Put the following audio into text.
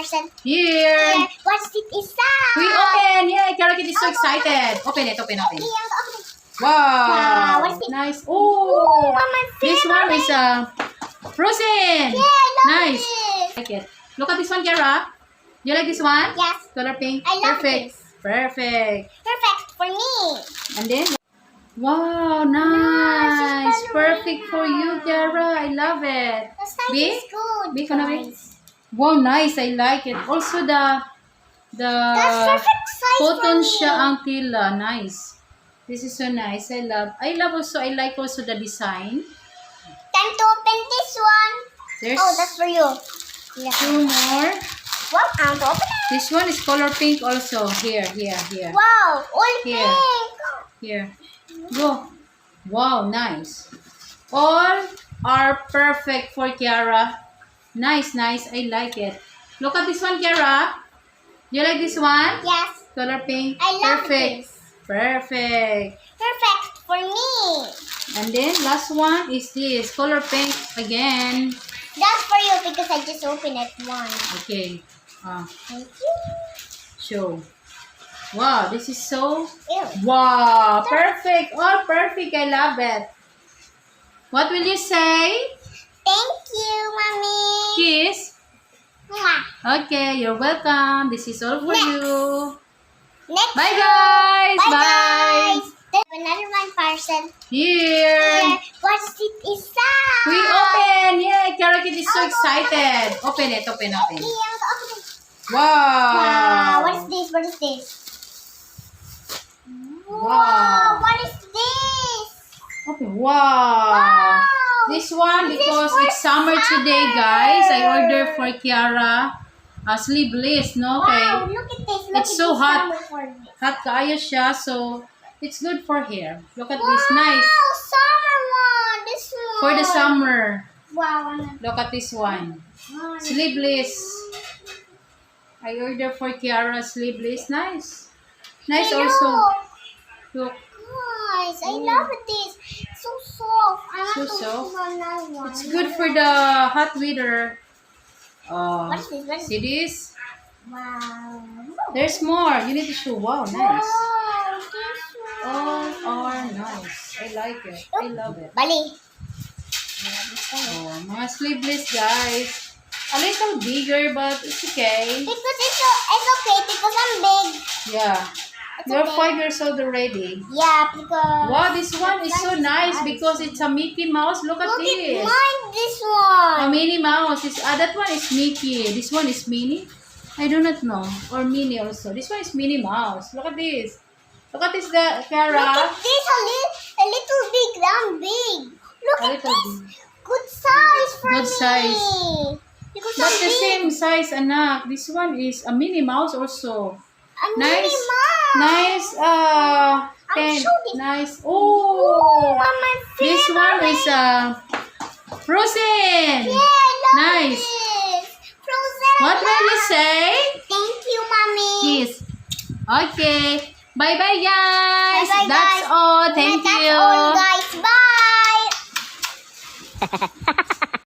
parcel. Here. What's it inside? We open. Yeah, Kiara Kid is so excited. Open it. Open. Okay, I'll open it. Wow. What's it? Nice. Oh, my This one is frozen. Yeah, I love Nice. this. Like it. Look at this one, Kiara. You like this one? Yes. Color pink. I love Perfect. this. Perfect. Perfect for me. And then, wow, nice. it's Perfect for you, ballerina. Kiara. I love it. The size Big? is good. Big on a big? guys. Wow, nice. I like it. Also That's the perfect size cotton for me. siya ang tila. Nice. This is so nice. I like also the design. Time to open this one. There's Oh, that's for you. Yeah. 2 more. Well, I'm to open it. This one is color pink also. Here. Wow, all Here. pink. Here. Go. Wow, nice. All are perfect for Kiara. Nice. I like it. Look at this one, Kiara. You like this one? Yes, Color pink. I love Perfect. this. Perfect. Perfect for me. And then last one is this color pink again. That's for you because I just opened it once. Okay. Thank you. Show. Wow, this is so. Ew. Wow, perfect. All perfect. I love it. What will you say? Thank you, Mommy. Kiss. Mwah. Okay, you're welcome. This is all for Next. you. Next. Bye, guys. Bye, Bye. guys. There's another one parcel. Here. What's it inside? We open. Yeah, Kiara Kid is so excited. Open it. Okay, I'll open it. Wow. Wow, what is this? What is this? Wow. What is this? Okay. Wow. This one, This is because for it's summer today, summer. guys. I ordered for Kiara a sleeveless, no? Wow, Okay. look at this. Look It's at so this hot. summer for me. Hot kaayo siya, so it's good for hair. Look at Wow, this, nice. summer one. This one. For the summer. Wow. Look at this one. Wow. Sleeveless. I ordered for Kiara sleeveless. Nice. Nice Hello. also. Look. Guys, I love this. So soft. I So want to soft. do another one. It's good for the hot weather. What is this? What is See this? Wow. There's more. You need to show. Wow, nice. Wow, this one. All are nice. I like it. I love it. Bali. Oh, mga sleeveless, guys. A little bigger, but it's okay. Because it's okay because I'm big. Yeah. It's You're okay. 5 years old already. Yeah, because. Wow, this one is so nice because it's a Mickey Mouse. Look at Look at this. mine, this A one. Minnie Mouse. That one is Mickey. This one is Minnie. I do not know. Or Minnie also. This one is Minnie Mouse. Look at this. Look at this, Look Kiara. at this, a little big. I'm big. Look A at little this. big. Good size for Good me. size. Because But I'm the big. same size, anak. This one is a Minnie Mouse also. A Nice. Minnie Mouse. Nice. Pen. shooting. Nice. Oh, Oh. my This one is frozen. Yeah, I love Nice. this. Frozen. What will you say? Thank you, Mommy. Kiss. Okay. Bye-bye, guys. Bye-bye, That's guys. all. Thank That's you. all, guys. Bye.